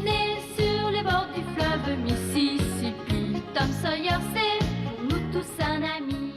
né sur les bords du fleuve Mississippi. Tom Sawyer, c'est pour nous tous un ami.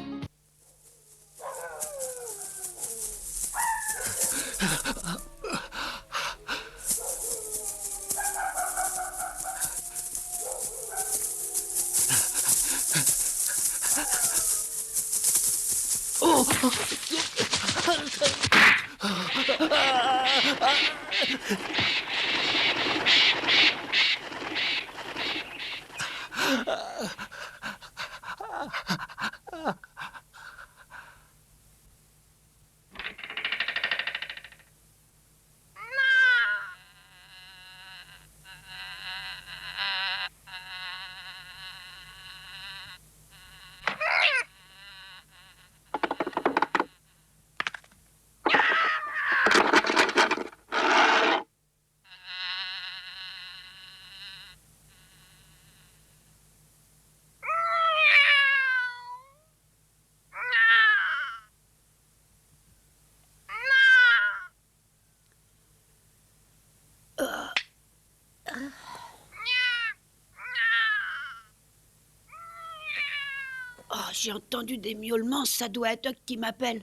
Oh, j'ai entendu des miaulements, ça doit être Huck qui m'appelle.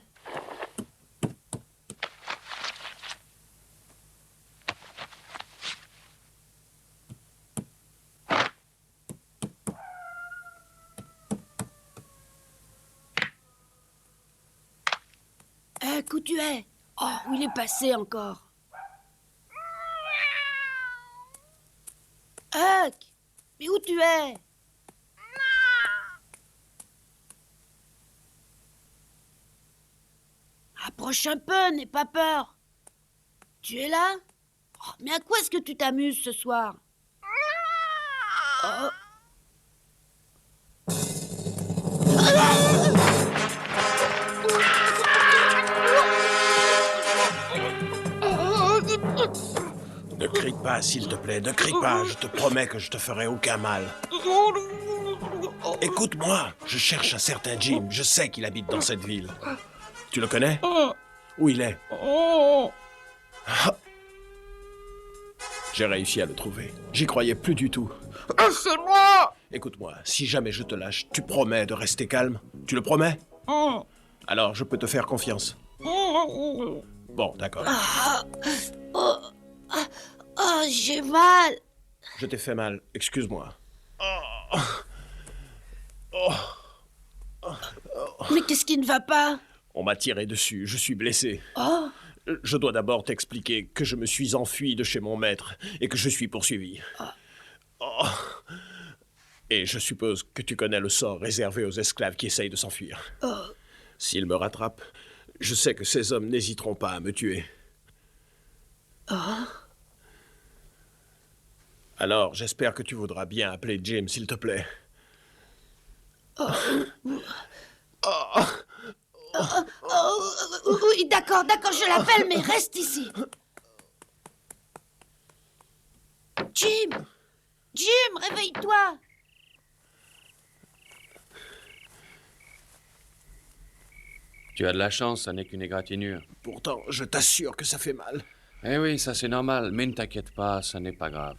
Huck, où tu es? Oh, où il est passé encore? Huck, mais où tu es? Approche un peu, n'aie pas peur. Tu es là? Oh, mais à quoi est-ce que tu t'amuses ce soir? Oh. Ne crie pas, s'il te plaît, ne crie pas. Je te promets que je te ferai aucun mal. Écoute-moi, je cherche un certain Jim. Je sais qu'il habite dans cette ville. Tu le connais? Où il est? J'ai réussi à le trouver. J'y croyais plus du tout. C'est moi! Écoute-moi, si jamais je te lâche, tu promets de rester calme? Tu le promets? Alors, je peux te faire confiance. Bon, d'accord. Oh, j'ai mal. Je t'ai fait mal, excuse-moi. Mais qu'est-ce qui ne va pas? On m'a tiré dessus, je suis blessé. Oh, Je dois d'abord t'expliquer que je me suis enfui de chez mon maître et que je suis poursuivi. Oh. Et je suppose que tu connais le sort réservé aux esclaves qui essayent de s'enfuir. S'ils me rattrapent, je sais que ces hommes n'hésiteront pas à me tuer. Alors, j'espère que tu voudras bien appeler Jim, s'il te plaît. oui, d'accord, je l'appelle, mais reste ici. Jim, réveille-toi. Tu as de la chance, ça n'est qu'une égratignure. Pourtant, je t'assure que ça fait mal. Eh oui, ça c'est normal, mais ne t'inquiète pas, ça n'est pas grave.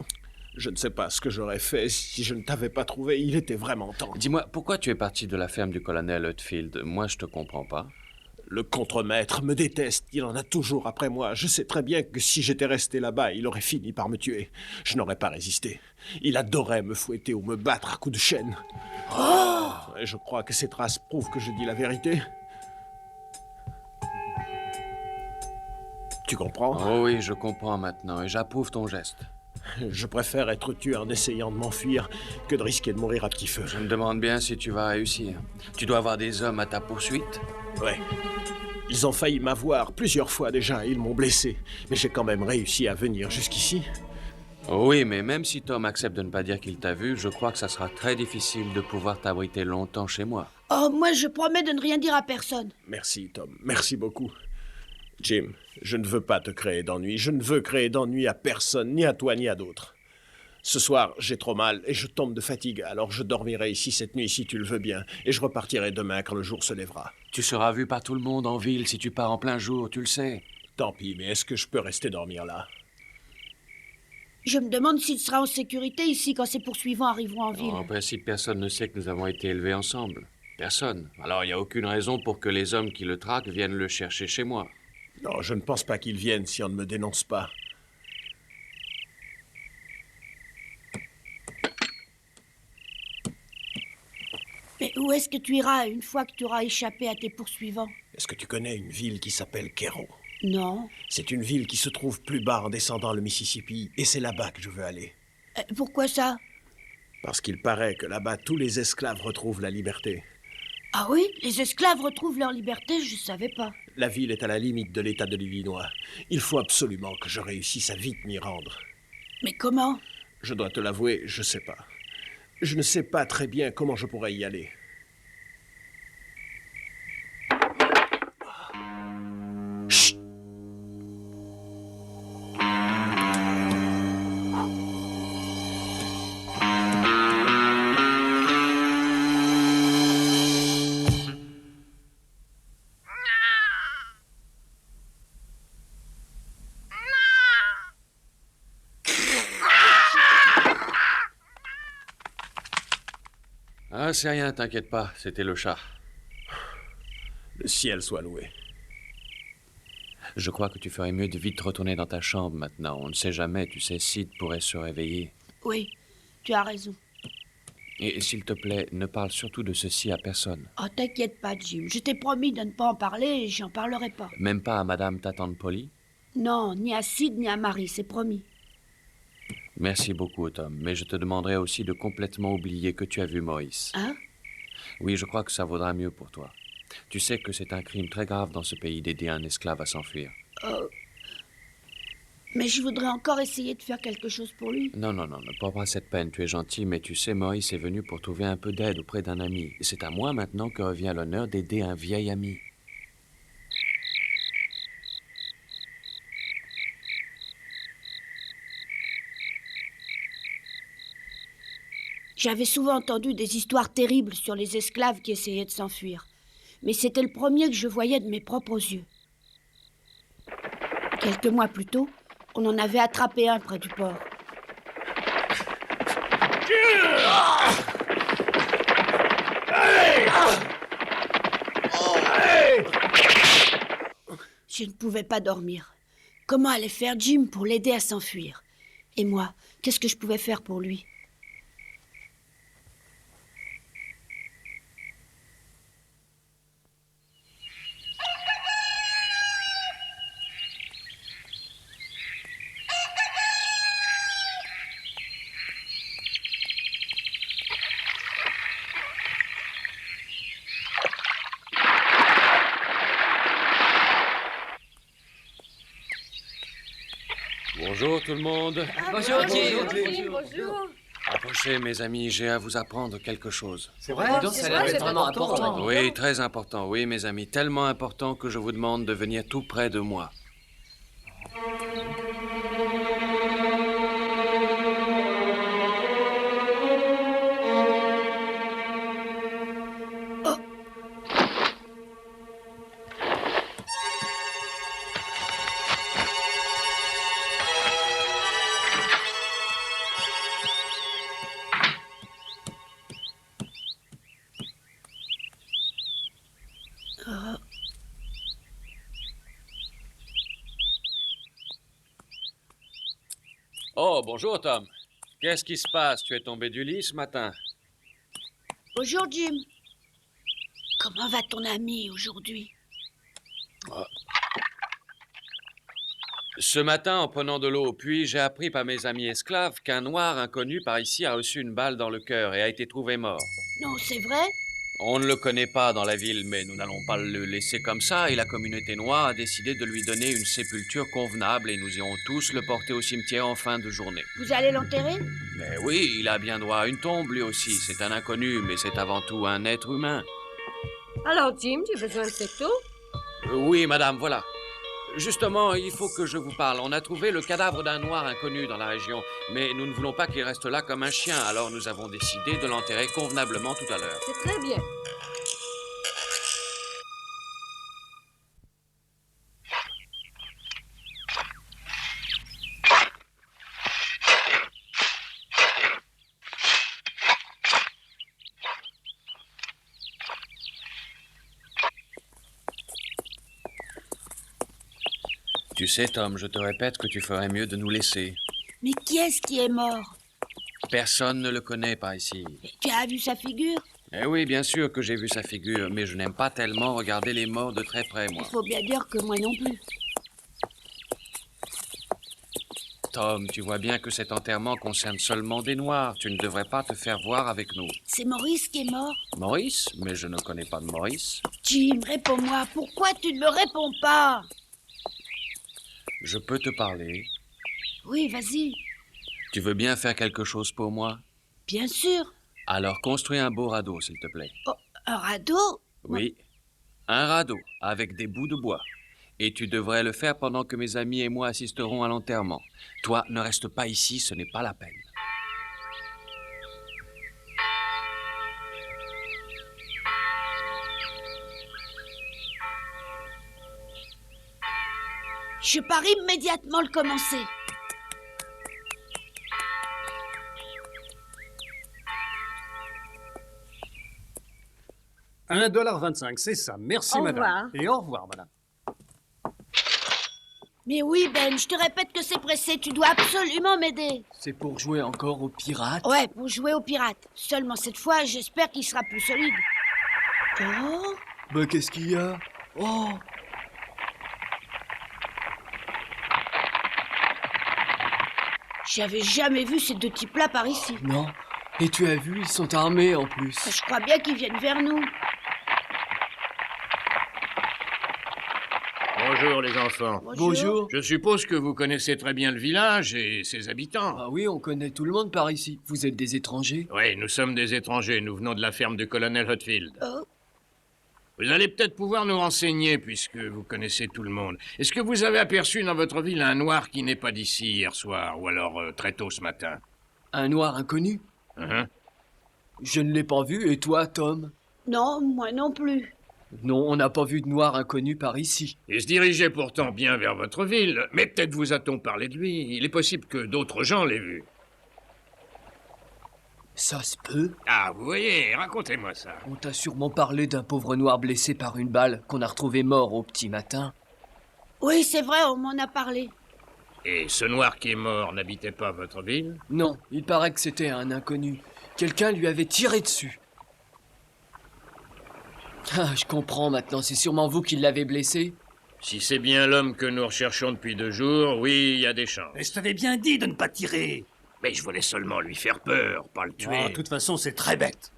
Je ne sais pas ce que j'aurais fait si je ne t'avais pas trouvé. Il était vraiment temps. Dis-moi, pourquoi tu es parti de la ferme du colonel Hutfield? Moi, je te comprends pas. Le contremaître me déteste. Il en a toujours après moi. Je sais très bien que si j'étais resté là-bas, il aurait fini par me tuer. Je n'aurais pas résisté. Il adorait me fouetter ou me battre à coups de chaîne. Et je crois que ces traces prouvent que je dis la vérité. Tu comprends? Oh oui, je comprends maintenant, et j'approuve ton geste. Je préfère être tué en essayant de m'enfuir que de risquer de mourir à petit feu. Je me demande bien si tu vas réussir. Tu dois avoir des hommes à ta poursuite. Ouais. Ils ont failli m'avoir plusieurs fois déjà, ils m'ont blessé. Mais j'ai quand même réussi à venir jusqu'ici. Oh oui, mais même si Tom accepte de ne pas dire qu'il t'a vu, je crois que ça sera très difficile de pouvoir t'abriter longtemps chez moi. Oh, moi, je promets de ne rien dire à personne. Merci, Tom. Merci beaucoup. Jim, je ne veux pas te créer d'ennui. Je ne veux créer d'ennui à personne, ni à toi, ni à d'autres. Ce soir, j'ai trop mal et je tombe de fatigue, alors je dormirai ici cette nuit si tu le veux bien, et je repartirai demain quand le jour se lèvera. Tu seras vu par tout le monde en ville si tu pars en plein jour, tu le sais. Tant pis, mais est-ce que je peux rester dormir là? Je me demande s'il sera en sécurité ici quand ses poursuivants arriveront en ville. En principe, personne ne sait que nous avons été élevés ensemble. Personne. Alors, il n'y a aucune raison pour que les hommes qui le traquent viennent le chercher chez moi. Non, je ne pense pas qu'ils viennent si on ne me dénonce pas. Mais où est-ce que tu iras une fois que tu auras échappé à tes poursuivants? Est-ce que tu connais une ville qui s'appelle Cairo? Non. C'est une ville qui se trouve plus bas en descendant le Mississippi, et c'est là-bas que je veux aller. Pourquoi ça? Parce qu'il paraît que là-bas, tous les esclaves retrouvent la liberté. Ah oui? Les esclaves retrouvent leur liberté? Je savais pas. La ville est à la limite de l'État de l'Illinois. Il faut absolument que je réussisse à vite m'y rendre. Mais comment? Je dois te l'avouer, je sais pas. Je ne sais pas très bien comment je pourrais y aller. Chut! Ah, c'est rien, t'inquiète pas, c'était le chat. Le ciel soit loué. Je crois que tu ferais mieux de vite retourner dans ta chambre maintenant. On ne sait jamais, tu sais, Sid pourrait se réveiller. Oui, tu as raison. Et s'il te plaît, ne parle surtout de ceci à personne. Oh, t'inquiète pas, Jim. Je t'ai promis de ne pas en parler et j'en parlerai pas. Même pas à Madame ta tante Polly. Non, ni à Sid ni à Marie, c'est promis. Merci beaucoup, Tom, mais je te demanderai aussi de complètement oublier que tu as vu Maurice. Hein? Oui, je crois que ça vaudra mieux pour toi. Tu sais que c'est un crime très grave dans ce pays d'aider un esclave à s'enfuir. Mais je voudrais encore essayer de faire quelque chose pour lui. Non, ne prends pas cette peine, tu es gentil, mais tu sais, Maurice est venu pour trouver un peu d'aide auprès d'un ami. C'est à moi maintenant que revient l'honneur d'aider un vieil ami. J'avais souvent entendu des histoires terribles sur les esclaves qui essayaient de s'enfuir. Mais c'était le premier que je voyais de mes propres yeux. Quelques mois plus tôt, on en avait attrapé un près du port. Je ne pouvais pas dormir. Comment allait faire Jim pour l'aider à s'enfuir? Et moi, qu'est-ce que je pouvais faire pour lui? Bonjour tout le monde. Bonjour, Jim. Approchez, mes amis, j'ai à vous apprendre quelque chose. C'est vrai, donc ça a l'air d'être vraiment important. Oui, très important, oui, mes amis, tellement important que je vous demande de venir tout près de moi. Oh, bonjour Tom. Qu'est-ce qui se passe? Tu es tombé du lit ce matin? Bonjour, Jim. Comment va ton ami aujourd'hui? Ce matin, en prenant de l'eau au puits, j'ai appris par mes amis esclaves qu'un noir inconnu par ici a reçu une balle dans le cœur et a été trouvé mort. Non, c'est vrai? On ne le connaît pas dans la ville, mais nous n'allons pas le laisser comme ça et la communauté noire a décidé de lui donner une sépulture convenable et nous irons tous le porter au cimetière en fin de journée. Vous allez l'enterrer? Mais oui, il a bien droit à une tombe lui aussi. C'est un inconnu, mais c'est avant tout un être humain. Alors, Jim, tu as besoin de cette eau? Oui, madame, voilà. Justement, il faut que je vous parle. On a trouvé le cadavre d'un noir inconnu dans la région, mais nous ne voulons pas qu'il reste là comme un chien, alors nous avons décidé de l'enterrer convenablement tout à l'heure. C'est très bien. Tu sais, Tom, je te répète que tu ferais mieux de nous laisser. Mais qui est-ce qui est mort? Personne ne le connaît par ici. Tu as vu sa figure? Eh oui, bien sûr que j'ai vu sa figure, mais je n'aime pas tellement regarder les morts de très près, moi. Il faut bien dire que moi non plus. Tom, tu vois bien que cet enterrement concerne seulement des Noirs. Tu ne devrais pas te faire voir avec nous. C'est Maurice qui est mort. Maurice? Mais je ne connais pas de Maurice. Jim, réponds-moi. Pourquoi tu ne me réponds pas? Je peux te parler. Oui, vas-y. Tu veux bien faire quelque chose pour moi? Bien sûr. Alors construis un beau radeau, s'il te plaît. Oh, un radeau? Oui, un radeau avec des bouts de bois. Et tu devrais le faire pendant que mes amis et moi assisterons à l'enterrement. Toi, ne reste pas ici, ce n'est pas la peine. Je pars immédiatement le commencer. $1,25, c'est ça. Merci, Au madame. revoir. Et au revoir, madame. Mais oui, Ben, je te répète que c'est pressé. Tu dois absolument m'aider. C'est pour jouer encore aux pirates? Ouais, pour jouer aux pirates. Seulement cette fois, j'espère qu'il sera plus solide. Oh, Bah qu'est-ce qu'il y a? Oh! j'avais jamais vu ces deux types-là par ici. Non. Et tu as vu, ils sont armés en plus. Je crois bien qu'ils viennent vers nous. Bonjour les enfants. Bonjour. Je suppose que vous connaissez très bien le village et ses habitants. Ah oui, on connaît tout le monde par ici. Vous êtes des étrangers? Oui, nous sommes des étrangers, nous venons de la ferme du colonel Hotfield. Oh, Vous allez peut-être pouvoir nous renseigner puisque vous connaissez tout le monde. Est-ce que vous avez aperçu dans votre ville un noir qui n'est pas d'ici hier soir ou alors très tôt ce matin? Un noir inconnu? Hein? Je ne l'ai pas vu, et toi, Tom? non, moi non plus. Non, on n'a pas vu de noir inconnu par ici. Il se dirigeait pourtant bien vers votre ville, mais peut-être vous a-t-on parlé de lui. Il est possible que d'autres gens l'aient vu. Ça se peut. Ah, vous voyez, racontez-moi ça. On t'a sûrement parlé d'un pauvre noir blessé par une balle qu'on a retrouvé mort au petit matin. Oui, c'est vrai, on m'en a parlé. Et ce noir qui est mort n'habitait pas votre ville? Non, il paraît que c'était un inconnu. Quelqu'un lui avait tiré dessus. Ah, je comprends maintenant, c'est sûrement vous qui l'avez blessé. Si c'est bien l'homme que nous recherchons depuis 2 jours, oui, il y a des chances. Mais je t'avais bien dit de ne pas tirer. Mais je voulais seulement lui faire peur, pas le tuer. Ah, de toute façon, c'est très bête.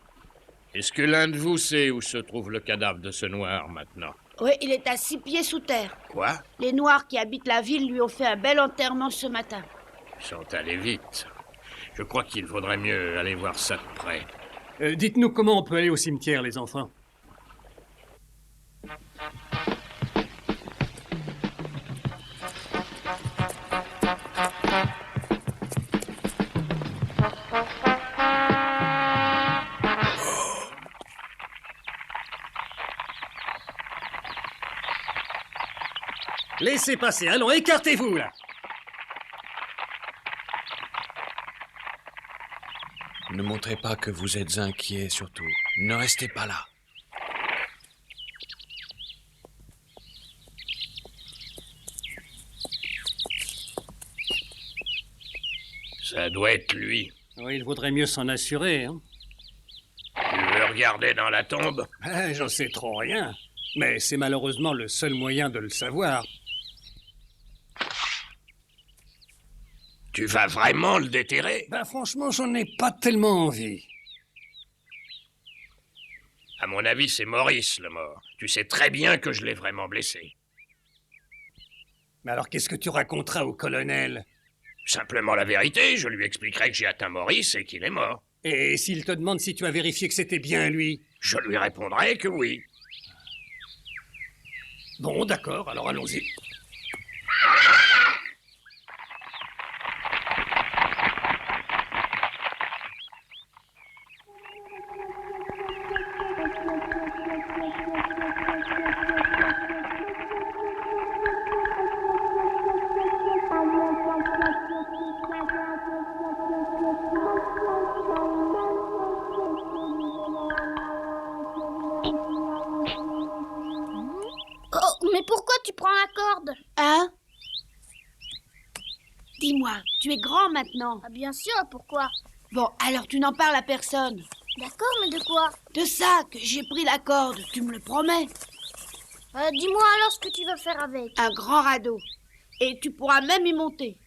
Est-ce que l'un de vous sait où se trouve le cadavre de ce noir maintenant? Oui, il est à 6 pieds sous terre. Quoi? Les Noirs qui habitent la ville lui ont fait un bel enterrement ce matin. Ils sont allés vite. Je crois qu'il vaudrait mieux aller voir ça de près. Dites-nous comment on peut aller au cimetière, les enfants. Laissez passer, allons, écartez-vous, là. Ne montrez pas que vous êtes inquiet, surtout. Ne restez pas là. Ça doit être lui. Oui, il vaudrait mieux s'en assurer, hein. Tu veux regarder dans la tombe? J'en sais trop rien. Mais c'est malheureusement le seul moyen de le savoir. Tu vas vraiment le déterrer? Franchement, j'en ai pas tellement envie. À mon avis, c'est Maurice, le mort. Tu sais très bien que je l'ai vraiment blessé. Mais alors, qu'est-ce que tu raconteras au colonel? Simplement la vérité, je lui expliquerai que j'ai atteint Maurice et qu'il est mort. Et s'il te demande si tu as vérifié que c'était bien lui? Je lui répondrai que oui. Bon, d'accord, alors allons-y. Oh, mais pourquoi tu prends la corde? Hein? moi. Tu es grand maintenant. Ah, bien sûr, pourquoi? Bon, alors tu n'en parles à personne. D'accord, mais de quoi? De ça, que j'ai pris la corde, tu me le promets. Dis-moi alors ce que tu vas faire avec. Un grand radeau. Et tu pourras même y monter.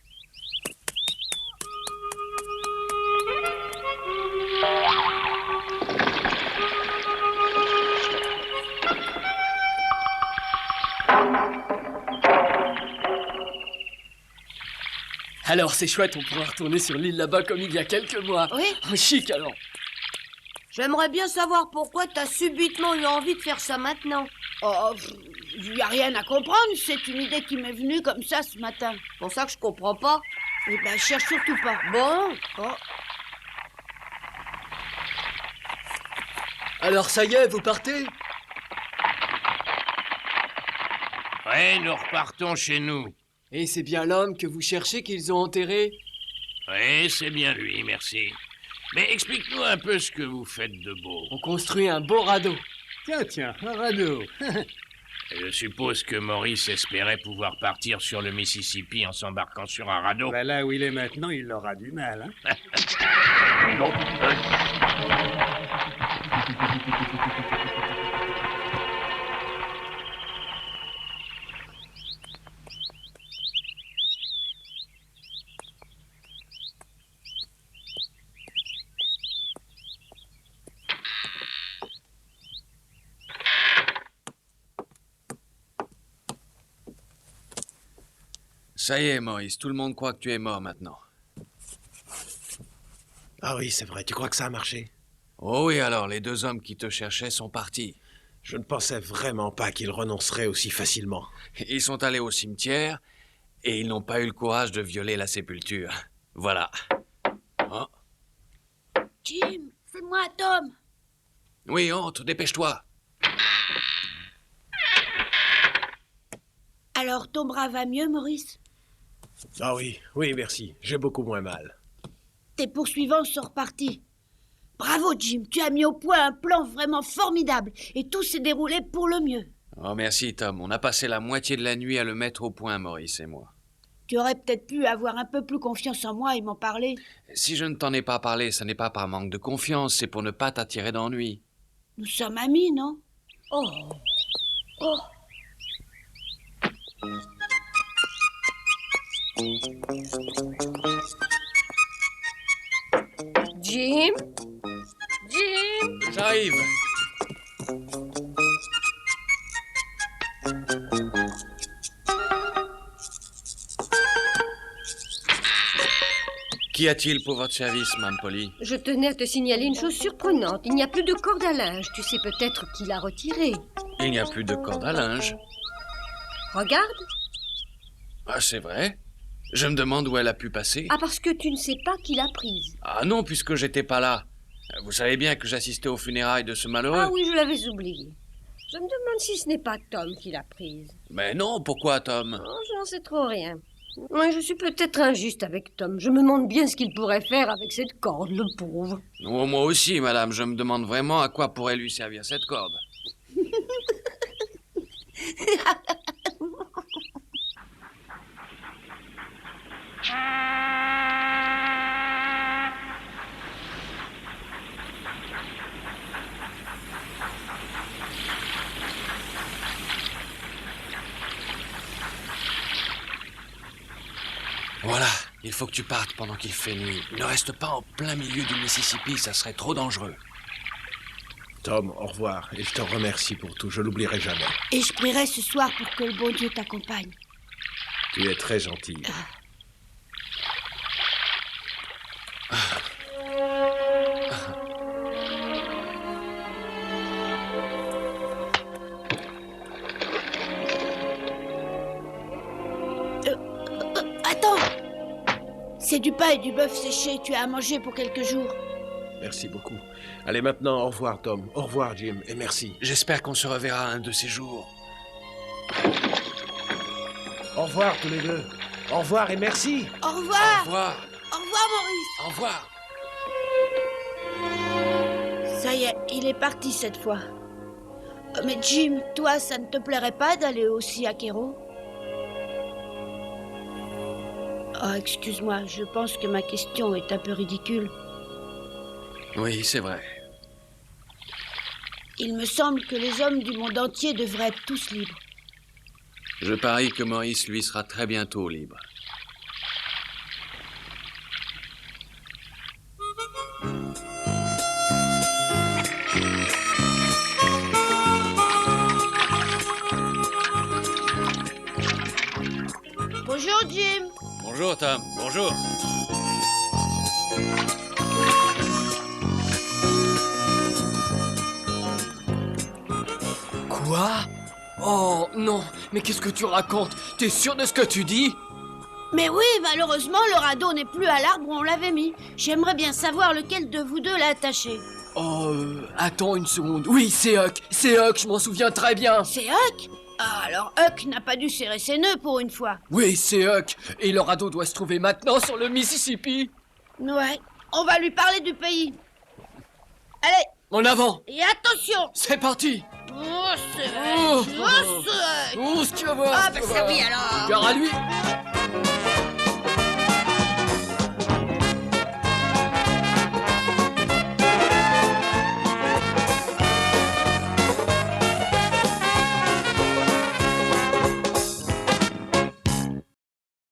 Alors c'est chouette, on pourra retourner sur l'île là-bas comme il y a quelques mois. Oui. Oh, chic alors. J'aimerais bien savoir pourquoi t'as subitement eu envie de faire ça maintenant. Oh, il n'y a rien à comprendre, c'est une idée qui m'est venue comme ça ce matin. C'est pour ça que je comprends pas. Eh ben, cherche surtout pas. Bon. Oh. Alors ça y est, vous partez? Ouais, nous repartons chez nous. Et c'est bien l'homme que vous cherchez qu'ils ont enterré? Oui, c'est bien lui, merci. Mais explique-nous un peu ce que vous faites de beau. On construit un beau radeau. Tiens, un radeau. Je suppose que Maurice espérait pouvoir partir sur le Mississippi en s'embarquant sur un radeau. Bah là où il est maintenant, il aura du mal. Hein. Ça y est, Maurice, tout le monde croit que tu es mort maintenant. Ah oui, c'est vrai. Tu crois que ça a marché? Oh oui, alors, les deux hommes qui te cherchaient sont partis. Je ne pensais vraiment pas qu'ils renonceraient aussi facilement. Ils sont allés au cimetière et ils n'ont pas eu le courage de violer la sépulture. Voilà. Oh. Jim, c'est moi, Tom. Oui, entre, dépêche-toi. Alors, ton bras va mieux, Maurice? Ah oui, oui, merci. J'ai beaucoup moins mal. Tes poursuivants sont repartis. Bravo, Jim, tu as mis au point un plan vraiment formidable et tout s'est déroulé pour le mieux. Oh, merci, Tom. On a passé la moitié de la nuit à le mettre au point, Maurice et moi. Tu aurais peut-être pu avoir un peu plus confiance en moi et m'en parler. Si je ne t'en ai pas parlé, ce n'est pas par manque de confiance, c'est pour ne pas t'attirer d'ennui. Nous sommes amis, non? Oh. Oh. Jim? Jim? J'arrive. Qu'y a-t-il pour votre service, Mme Polly? Je tenais à te signaler une chose surprenante. Il n'y a plus de corde à linge. Tu sais peut-être qui l'a retirée. Il n'y a plus de corde à linge. Regarde. Ah, c'est vrai? Je me demande où elle a pu passer. Ah, parce que tu ne sais pas qui l'a prise. Ah non, puisque j'étais pas là. Vous savez bien que j'assistais aux funérailles de ce malheureux. Ah oui, je l'avais oublié. Je me demande si ce n'est pas Tom qui l'a prise. Mais non, pourquoi, Tom? Oh, je n'en sais trop rien. Oui, je suis peut-être injuste avec Tom. Je me demande bien ce qu'il pourrait faire avec cette corde, le pauvre. Oh, moi aussi, madame. Je me demande vraiment à quoi pourrait lui servir cette corde. Voilà, il faut que tu partes pendant qu'il fait nuit. Ne reste pas en plein milieu du Mississippi, ça serait trop dangereux. Tom, au revoir, et je te remercie pour tout, je l'oublierai jamais. Et je prierai ce soir pour que le bon Dieu t'accompagne. Tu es très gentil. Attends! C'est du pain et du bœuf séché, tu as à manger pour quelques jours. Merci beaucoup. Allez maintenant, au revoir Tom, au revoir Jim, et merci. J'espère qu'on se reverra un de ces jours. Au revoir tous les deux. Au revoir et merci. Au Au revoir! revoir. Au revoir, Maurice! Au revoir. Ça y est, il est parti cette fois. Mais Jim, toi, ça ne te plairait pas d'aller aussi à Kéro? Oh, excuse-moi, je pense que ma question est un peu ridicule. Oui, c'est vrai. Il me semble que les hommes du monde entier devraient être tous libres. Je parie que Maurice, lui, sera très bientôt libre. Bonjour, Jim. Bonjour, Tom. Bonjour. Quoi? Oh non, mais qu'est-ce que tu racontes? T'es sûr de ce que tu dis? Mais oui, malheureusement, le radeau n'est plus à l'arbre où on l'avait mis. J'aimerais bien savoir lequel de vous deux l'a attaché. Oh, attends une seconde. Oui, c'est Huck, je m'en souviens très bien. C'est Huck? Ah, alors Huck n'a pas dû serrer ses nœuds pour une fois. Oui, c'est Huck. Et le radeau doit se trouver maintenant sur le Mississippi. Ouais, on va lui parler du pays. Allez, En avant. et attention. C'est parti. Oh, c'est Oh, Huck. oh, ce que tu vas voir. Ah, ce que bah tu vas ça voir. oui alors. Gare à lui.